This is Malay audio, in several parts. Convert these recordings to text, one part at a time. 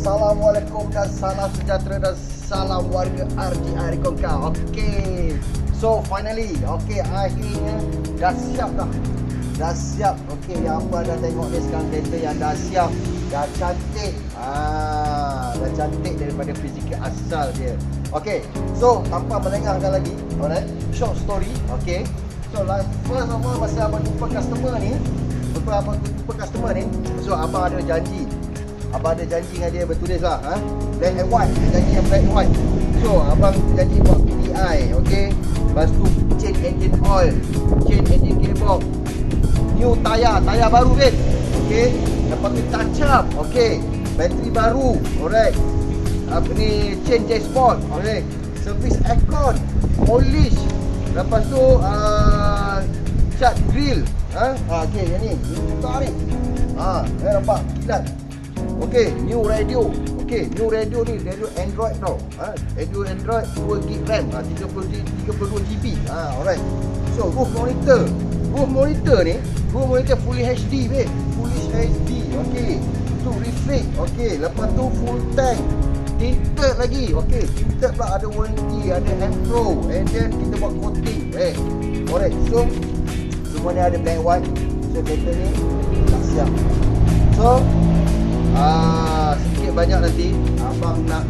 Assalamualaikum dan salam sejahtera dan salam warga RGR Kongkau. Okey. So finally, akhirnya dah siap dah. Dah siap. Okey, yang apa dah tengok ni sekarang kereta yang dah siap, dah cantik. Dah cantik daripada fizikal asal dia. Okey. So tanpa melengahkan lagi, alright. Short story, okey. So first of all, masa abang jumpa customer ni, so abang ada janji. Abang ada janji dengan dia, bertulis lah, black and white, janji yang black and white. So abang janji buat PDI, okey. Lepas tu change engine oil, change engine gearbox, new tayar baru kan, okey. Lepas tu touch up, okey. Bateri baru, alright. Apa ni, change dashboard, alright. Service aircon, polish. Lepas tu cat grill, okey, yang ni buka ni. Nampak kilat. Okey, new radio. Okey, new radio ni radio Android tau. Radio Android 2 GB RAM, 32 GB. Alright. So roof monitor. Roof monitor full HD weh. Full HD. Okey. Tu reflect. Okey, lepas tu full tank. Tinted lagi. Okey, tinted pula ada warranty, ada hand pro, and then kita buat coating. Alright. So semua ni ada black white. So kereta ni dah siap. So sedikit banyak nanti abang nak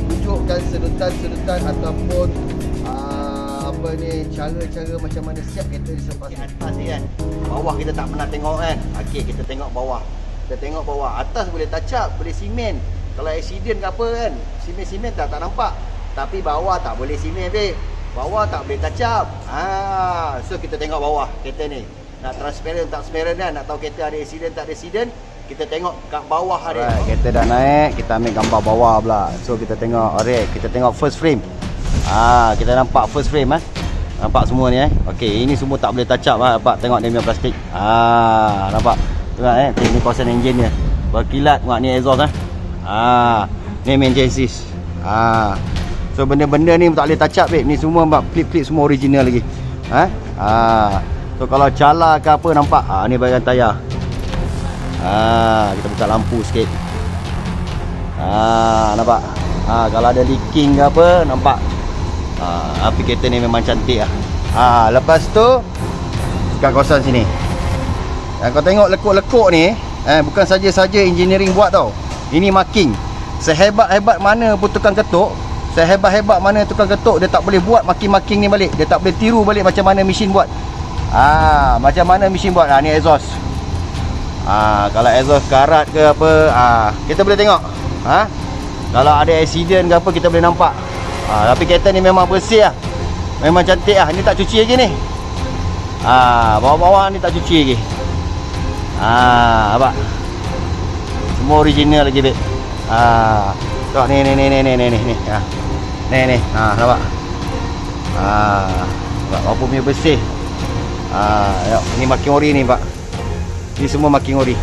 tunjukkan sedutan ataupun apa ni, cara-cara macam mana siap kereta di selepas atas ni kan. Bawah kita tak pernah tengok kan. Okey, kita tengok bawah. Atas boleh touch up, boleh simen. Kalau accident ke apa kan, simen tak nampak. Tapi bawah tak boleh simen babe. Bawah tak boleh touch up. So kita tengok bawah kereta ni. Nak transparent tak transparent kan, nak tahu kereta ada accident tak ada accident, kita tengok kat bawah dia. Kereta dah naik, kita ambil gambar bawah pula. So kita tengok, kita tengok first frame. Kita nampak first frame nampak semua ni Okey, ini semua tak boleh touch up nampak, tengok dia punya plastik. Nampak. Tengok ni kawasan enjin dia. Berkilat, tengok ni exhaust ni main chassis. So benda-benda ni tak boleh touch up babe. Ni semua klip-klip semua original lagi. So kalau cala ke apa nampak, ni bahagian tayar. Kita buka lampu sikit. Nampak. Kalau ada leaking ke apa nampak. Api kereta ni memang cantik lah. Lepas tu kat kawasan sini, kau tengok lekuk-lekuk ni, bukan saja-saja engineering buat tau. Ini marking. Sehebat-hebat mana pun tukang ketuk, sehebat-hebat mana tukang ketuk, dia tak boleh buat marking-marking ni balik. Dia tak boleh tiru balik macam mana mesin buat. Macam mana mesin buat. Ni exhaust. Kalau exhaust karat ke apa, kita boleh tengok. Kalau ada accident ke apa, kita boleh nampak. Tapi kereta ni memang bersih lah. Memang cantik lah. Ni tak cuci lagi ni. Bawah-bawah ni tak cuci lagi. Nampak? Semua original lagi babe. Tengok ni. Ni. Nampak? Apa punya bersih. Ni marking ori ni pak. Ni semua marking ori.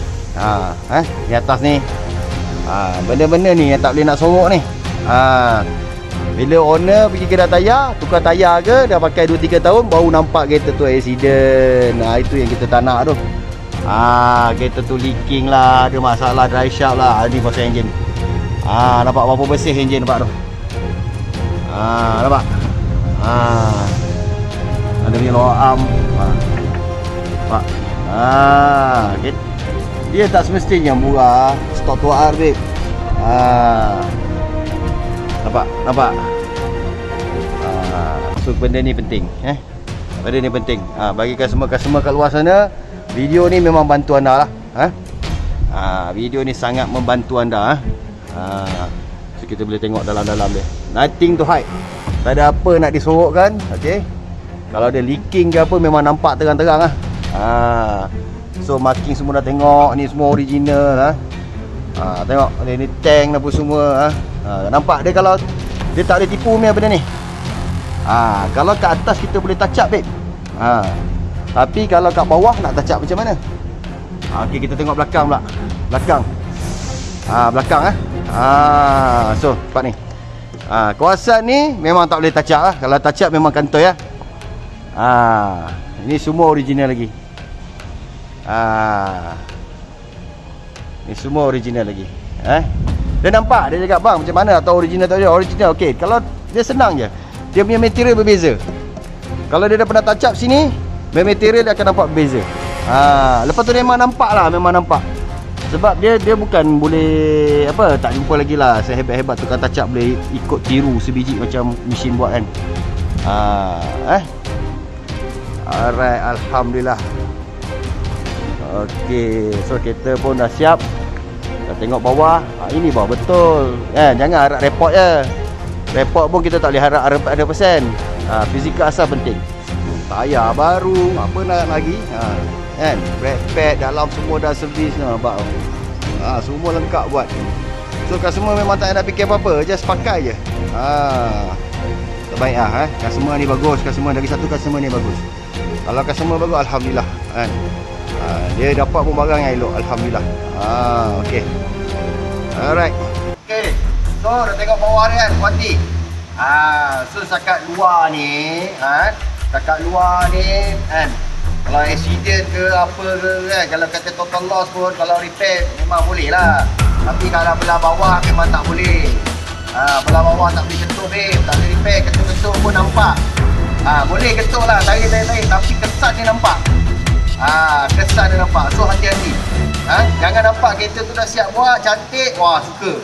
Di atas ni. Benda-benda ni yang tak boleh nak sorok ni. Bila owner pergi kedai tayar, tukar tayar ke, dah pakai 2-3 tahun baru nampak kereta tu accident. Itu yang kita tak nak tu. Kereta tu leaking lah, ada masalah dry shaft lah. Ni pasal enjin. Nampak berapa bersih enjin nampak tu. Nampak? Ada punya lower arm. Nampak? Dia tak semestinya murah. Stok tuar babe. Nampak. So benda ni penting, benda ni penting. Bagi customer kat luar sana, video ni memang bantu anda lah. Video ni sangat membantu anda. So kita boleh tengok dalam-dalam dia. Nothing to hide. Tak ada apa nak disorokkan. Okay. Kalau ada leaking ke apa, memang nampak terang-terang lah. So marking semua dah tengok. Ni semua original. Tengok ni tank apa semua. Nampak dia, kalau dia tak boleh tipu punya benda ni. Kalau kat atas kita boleh touch up, babe. Tapi kalau kat bawah nak touch up macam mana? Okay, kita tengok belakang pula. Belakang. So tempat ni. Kawasan ni memang tak boleh touch up lah. Kalau touch up memang kantoi lah. Ini semua original lagi. Ni semua original lagi. Dia nampak, dia cakap bang macam mana atau original tak original. Okey, kalau dia senang je. Dia punya material berbeza. Kalau dia dah pernah touch up sini, material dia akan nampak berbeza. Lepas tu memang nampak lah, memang nampak. Sebab dia bukan boleh apa, tak jumpa lagi lah sehebat-hebat tukang touch up boleh ikut tiru sebiji macam mesin buat kan. Alright, alhamdulillah. Okey, so kita pun dah siap. Kita tengok bawah. Ini bawah betul. Jangan harap report je. Report pun kita tak boleh harap 100%. Fizikal asal penting. Tayar baru, apa nak lagi? Kan? Brake pad dalam semua dah servis nampak. Semua lengkap buat. So customer memang tak nak fikir apa-apa, just pakai je. Terbaik lah. Customer ni bagus, customer dari satu customer ni bagus. Kalau customer bagus, alhamdulillah kan. Dia dapat pun barang yang elok, alhamdulillah. Okey. Alright. Okey. So dah tengok bawah ni kan, kuanti. So setakat luar ni, setakat luar ni kan. Kalau accident ke apa ke kan, kalau kata total loss pun, kalau repair memang boleh lah. Tapi kalau belah bawah memang tak boleh. Belah bawah tak boleh ketuk babe, tak boleh repair, ketuk-ketuk pun nampak. Boleh ketuk lah, tarik, tapi kesan dia nampak. Kesan dia nampak. So hati-hati. Jangan nampak kereta tu dah siap buat, cantik, wah suka.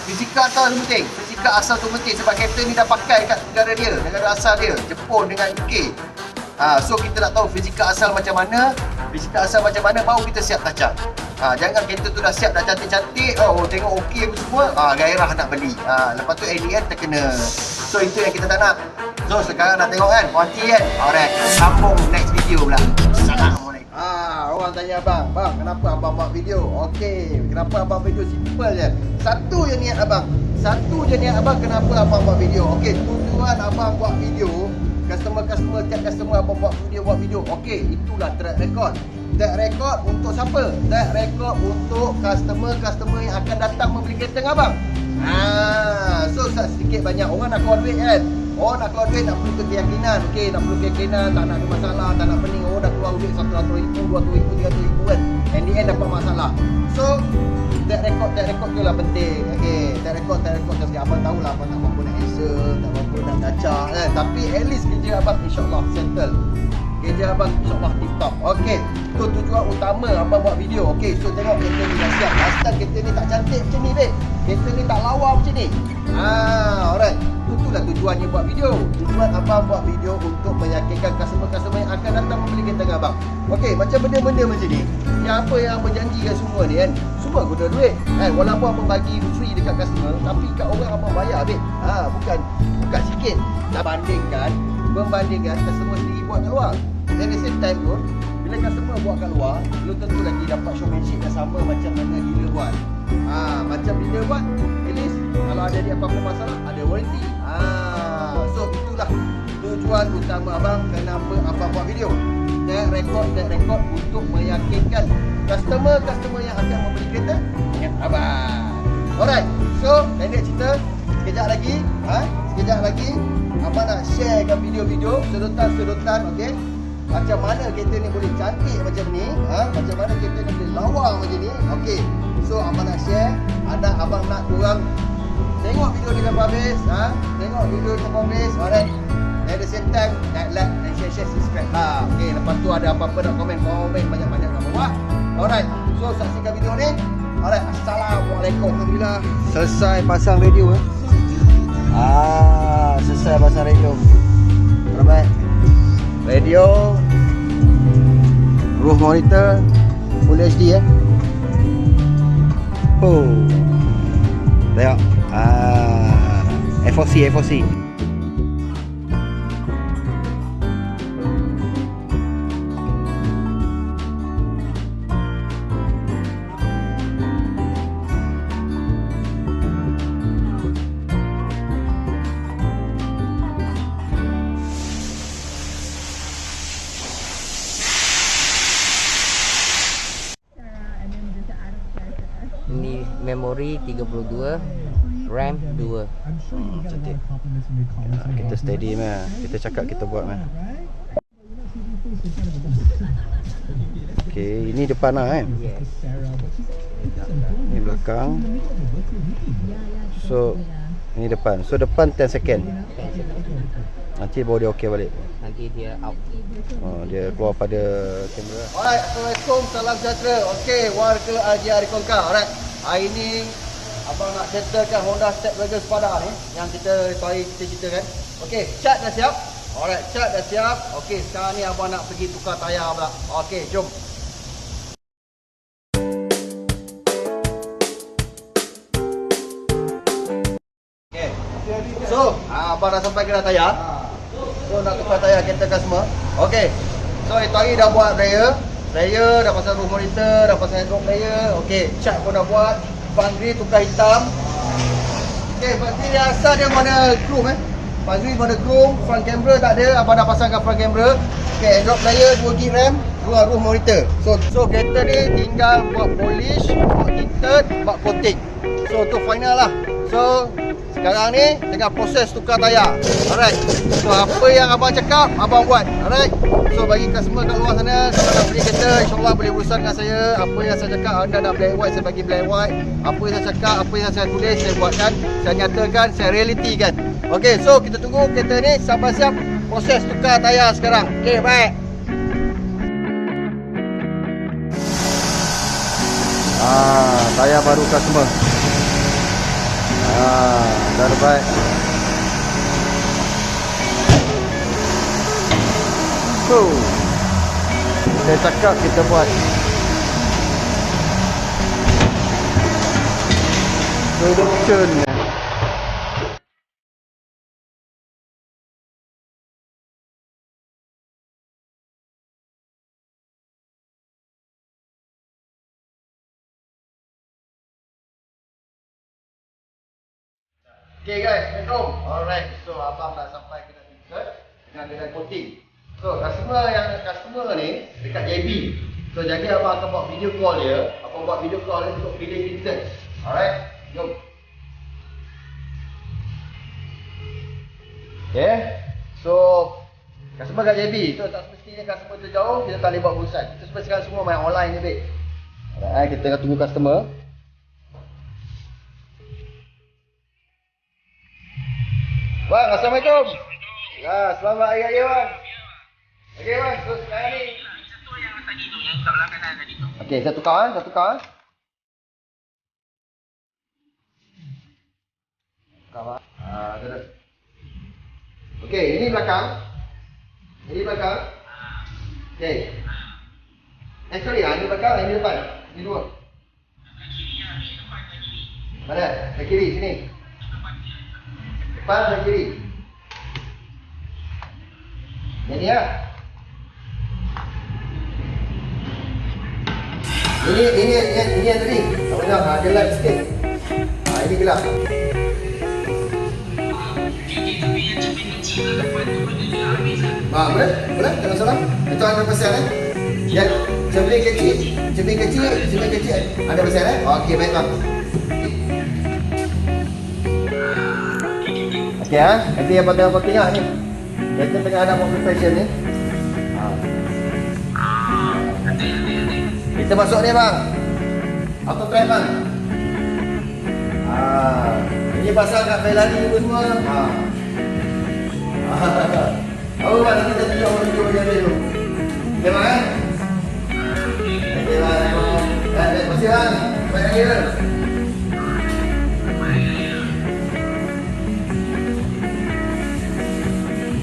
Fizikal tu penting. Fizikal asal tu penting sebab kereta ni dah pakai kat negara dia, negara asal dia, Jepun dengan UK. So kita nak tahu fizikal asal macam mana, baru kita siap touch up. Jangan kereta tu dah siap, dah cantik-cantik, tengok okey apa semua, gairah nak beli. Lepas tu ADN terkena. So itu yang kita tak nak. So sekarang dah tengok kan, kuanti kan. Alright, sambung next video pula. Assalamualaikum. Orang tanya abang, kenapa abang buat video? Okey, kenapa abang video? Simple je. Satu je niat abang kenapa abang buat video. Okey, tujuan abang buat video, tiap customer abang buat video. Okey, itulah track record. Track record untuk siapa? Track record untuk customer yang akan datang membeli kereta dengan abang. So sedikit banyak orang nak keluar duit kan. Orang nak keluar duit nak perlu keyakinan. Okey, nak perlu keyakinan, tak nak ada masalah, tak nak pening. Orang dah keluar duit 100,000, 200,000, 300,000 kan. And the end dapat masalah. So track record tu lah penting. Okey, track record kasi abang tahulah abang tak mampu nak answer, tak mampu nak baca kan. Tapi at least kerja abang insya-Allah settle. Kerja abang insya-Allah tip top. Okey, tu tujuan utama abang buat video. Okey, so tengok kereta ni dah siap. Asal kereta ni tak cantik macam ni, babe. Kereta ni tak lawa macam ni. Alright. Itulah tujuannya buat video. Tujuan abang buat video untuk meyakinkan customer-customer yang akan datang membeli kereta dengan abang. Okey, macam benda-benda macam ni, yang apa yang abang janjikan semua ni kan, semua guna duit kan. Walaupun abang bagi free dekat customer, tapi kat orang abang bayar, babe. Bukan sikit. Membandingkan customer sendiri buat kat luar. At the same time pun, bila customer buat kat luar, belum tentu lagi dapat showmanship yang sama macam mana dealer buat. Macam dealer buat, at least kalau ada dia apa-apa masalah, ada warranty. So itulah tujuan utama abang kenapa abang buat video. Track record untuk meyakinkan customer yang akan membeli kereta dengan abang. Alright, so pendek cerita, sekejap lagi abang nak sharekan video-video sedotan, okey. Macam mana kereta ni boleh cantik macam ni, macam mana kereta ni boleh lawa macam ni. Okey, so abang nak share, abang nak korang tengok video ni sampai habis, alright. At the same time, like dan share, subscribe lah. Okey, lepas tu ada apa-apa nak komen banyak-banyak kat bawah. Alright, so saksikan video ni. Alright, assalamualaikum. Alhamdulillah selesai pasang radio. Selesai pasang radio. Alright. Radio, roof monitor, Full HD Oh. Tengok. FOC. Ini memori 32, RAM 2. Cantik. Kita steady mah. Kita cakap kita buat mah. Okey, ini depan lah kan. Yes. Ini belakang. So ini depan. So depan 10 second. Nanti baru dia okey balik. Nanti dia out. Dia keluar pada kamera. Alright, Assalamualaikum, salam sejahtera. Okey, warga RJR Konka. Alright, hari ni abang nak settlekan Honda Stepwagon Spada ni yang kita ceritakan. Okey, cat dah siap. Alright, cat dah siap. Okey, sekarang ni abang nak pergi tukar tayar pula. Okey, jom. Okey. So, abang dah sampai kedai tayar. So nak tukar tayar kereta customer. Okey. So itu hari dah buat player, dah pasang roof monitor, dah pasang drop player. Okey, cat pun dah buat. Fangri tukar hitam. Okey, Fangri dia asal dia mana chrome Fangri mana chrome, front camera tak ada, abang dah pasangkan front camera. Okey, drop player 2GB RAM, dua roof monitor. So kereta ni tinggal buat polish, buat tinted, buat coating. So tu final lah. So sekarang ni tengah proses tukar tayar. Alright. So apa yang abang cakap, abang buat. Alright. So bagi customer kat luar sana, kalau nak beli kereta, insyaAllah boleh berurusan dengan saya. Apa yang saya cakap, anda nak black and white, saya bagi black and white. Apa yang saya cakap, apa yang saya tulis, saya buatkan, saya nyatakan, saya realitikan. Okay, so kita tunggu kereta ni sampai siap proses tukar tayar sekarang. Okay, baik. Tayar baru customer. Dah baik. So saya cakap kita buat. Production. Okay guys, Assalamualaikum. Alright, so abang dah sampai kedai tiket dengan kedai coating. So customer ni dekat JB. So jadi abang akan buat video call dia. Abang buat video call dia untuk pilih tinted. Alright, jom. Okay, so customer kat JB. So tak semestinya customer tu jauh, kita tak boleh buat urusan. Kita sekarang semua main online ni, babe. Alright, kita akan tunggu customer. Bang, Assalamualaikum. Ya, selamat hari raya bang. Okey bang, so sekarang ni satu yang tadi tu, yang kat belakang kanan tadi tu. Okey, saya tukar. Tukar bang. Ada. Okey, ini belakang. Okey. Sorry, ini belakang, ini depan. Ini dua. Mana? Ke kiri, sini. Depan dan kiri. Ini ya. Ini yang tadi. Apa dah? Ada light sikit. Ini gelap. Boleh? Tak masalah. Itu ada pasal Ya, cermin kecil. Ada pasal Okey, baik bang. Okey nanti yang abang tengok ni. Kita tengah ada mobil fashion ni. Kita masuk ni bang. Auto drive bang. Ini pasal kat Ferrari dulu semua. Oh bang, nanti kita tunjuk video dia dulu. Okey bang. Okey bang. Terima kasih bang. Baik lagi.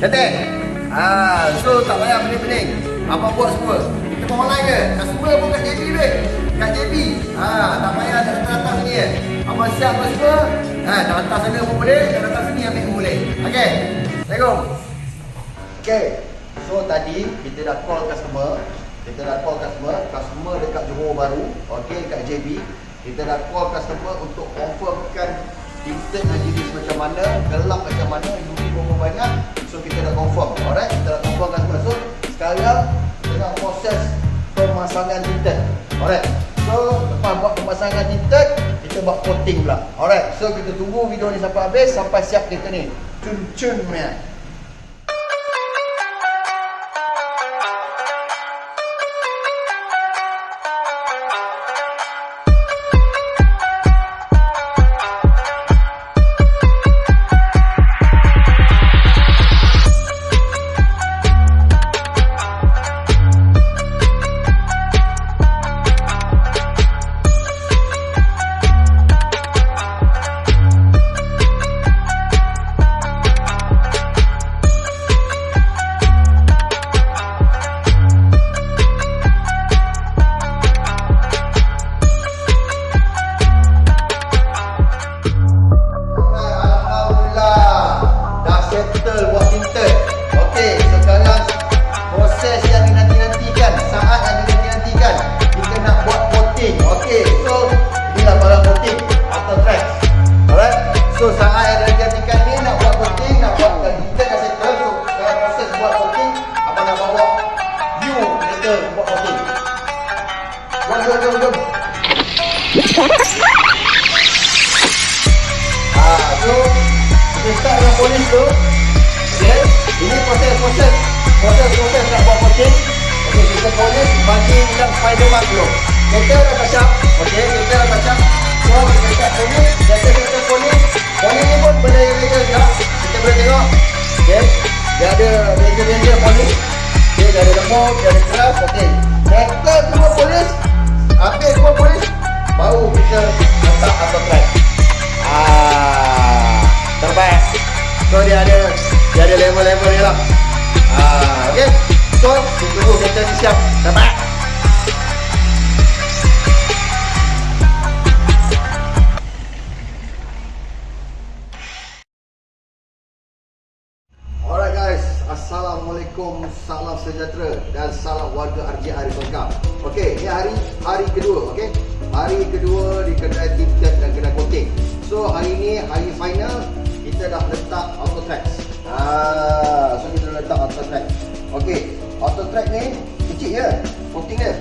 Cantik? So tak payah pening-pening. Abang buat semua. Kita pun online ke? Customer pun kat JB weh. Kat JB. Tak payah nak datang sini eh. Abang siap apa semua. Nak hantar sana pun boleh, nak datang sini ambil pun boleh. Okey. Assalamualaikum. Okey. So tadi kita dah call customer. Customer dekat Johor Bahru. Okey, kat JB. Kita dah call customer untuk confirmkan tinted dan jenis macam mana, gelap macam mana, UV berapa banyak. So kita dah confirm. Alright, kita dah confirm customer. So sekarang tengah proses pemasangan tinted. Alright. So lepas buat pemasangan tinted, kita buat coating pula. Alright. So kita tunggu video ni sampai habis, sampai siap kita ni. Cun-cun punya. Polis tu, okay. Ini proses nak buat coating. Okay, kita polis bagi yang spider mark dulu. Kita dah kacap, okay, kita dah kacap. So kita polis, kita polis ni pun benda-benda juga. Kita boleh tengok, okay. Dia ada benda-benda polis, okay. Dia ada lembut, dia ada keras, okay. Kita semua polis, habis semua polis, baru kita letak autotrack. Terbaik. So dia ada level-level dia lah. Okay. So kita tunggu kereta ni siap. Sampai. Alright guys, Assalamualaikum, salam sejahtera dan salam warga RJI Risongkang. Okay, ni hari kedua, okay. Hari kedua di kedai tinted dan kedai coating. So hari ni hari final. Kita dah letak auto track. So kita dah letak auto track. Okey, auto track ni kecil je coating dia.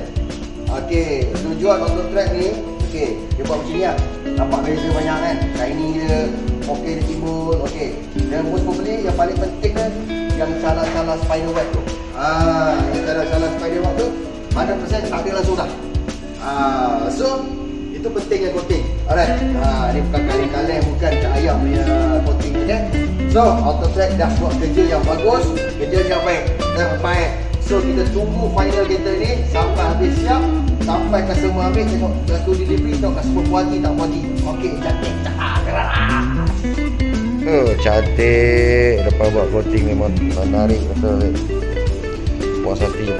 Okey, tujuan auto track ni, okey, dia buat macam ni lah. Nampak beza banyak kan? Shiny dia, okey dia timbul, okey. Dan most probably yang paling penting dia yang salah-salah spider web tu. Yang salah-salah spider web tu 100% tak ada langsung dah. So itu pentingnya coating. Alright. Ni bukan kaleng-kaleng, bukan cak ayam punya coating je kan. So, auto track dah buat kerja yang bagus, kerja yang baik. Terbaik. So, kita tunggu final kita ni sampai habis siap, sampai customer habis tengok satu delivery, tengok customer puas hati tak puas hati. Okey, cantik. Cantik. Lepas buat coating memang menarik betul. Puas hati.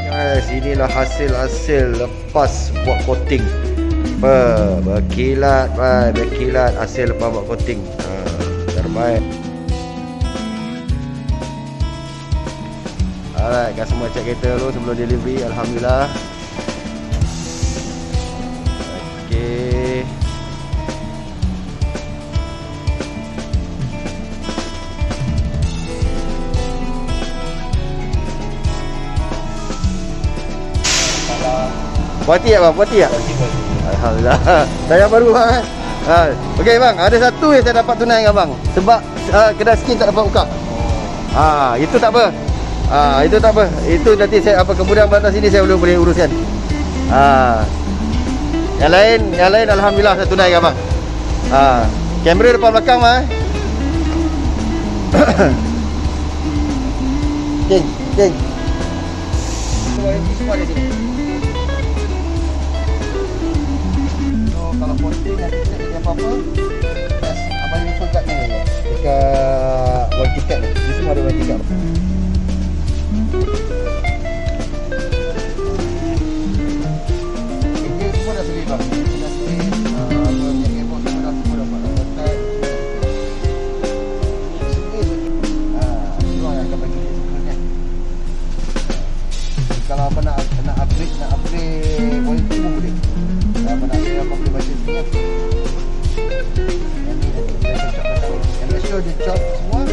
Guys, inilah hasil lepas buat coating. Berkilat hasil lepas buat coating. Terbaik. Alright, customer check kereta dulu sebelum delivery. Alhamdulillah. Okey. Puati tak bang? Puati. Alhamdulillah. Saya baru bang. Okey bang, ada satu yang saya dapat tunai dengan bang. Sebab kedai skin tak dapat buka. Itu tak apa. Itu tak apa. Itu nanti saya kemudian datang sini saya boleh uruskan. Yang lain alhamdulillah saya tunai dengan bang. Kamera depan belakang bang. King. Semua di sini. Kalau posting nanti kita ada apa-apa, yes, abang info kat ni dekat one ticket ni. semua ada warranty kat. Enjin semua dah selit bang. Dah selit. Apa yang airbox semua dah dapat. Letak. Semua yang akan bagi dia sebenarnya. Kalau apa nak upgrade warranty pun boleh. Apa nak dia apa boleh baca sini kan. Yang ni dia cocok kat yang make sure dia chop semua.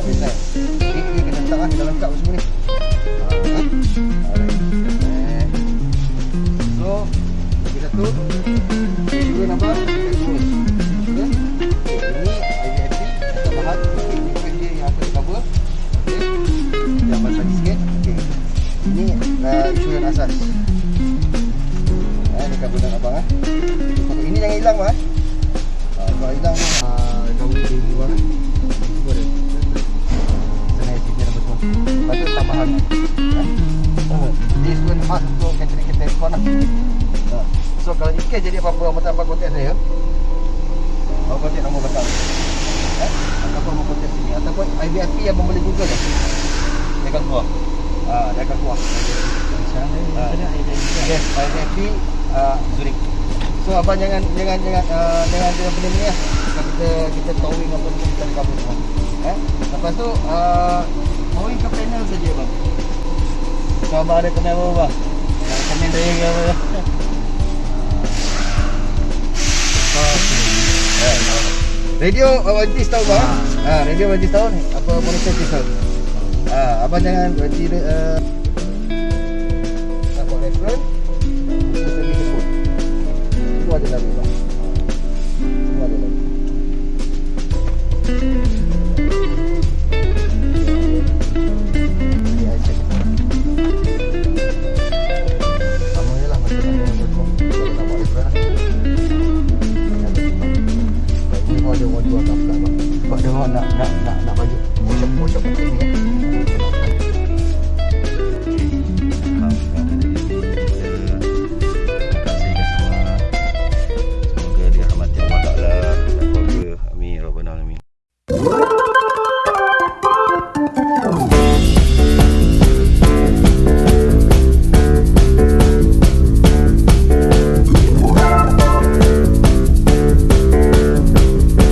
Design. Dia kena letak lah dalam lengkap semua ni. Alright. So, lagi satu. Dua nampak. Ini IVFP tambahan. Ini dia yang akan cover. Okey. Yang balik sikit. Okey. Ini insurans asas. Dekat bulan abang ini jangan hilang bang. Kalau hilang kau boleh jual kan. Boleh. Sana sini nombor semua. Lepas tu tambahan. This one hard untuk kita telefon lah. So kalau ikan jadi apa-apa abang tambah kontak saya. Abang kontak nombor belakang. Ataupun abang kontak sini. Ataupun IVFP yang abang boleh google kan. Dia akan keluar. Dia akan keluar. Yes, IVFP Zurich. So abang jangan benda ni lah. Kita towing apa pun kita cover semua. Lepas tu towing ke panel saja bang. So abang ada komen apa bang? Komen saya ke apa? Radio warranty setahun bang. Radio warranty setahun. Apa monitor setahun. Abang jangan berarti nak buat reference. Semua ada lagi bang. Semua ada lagi.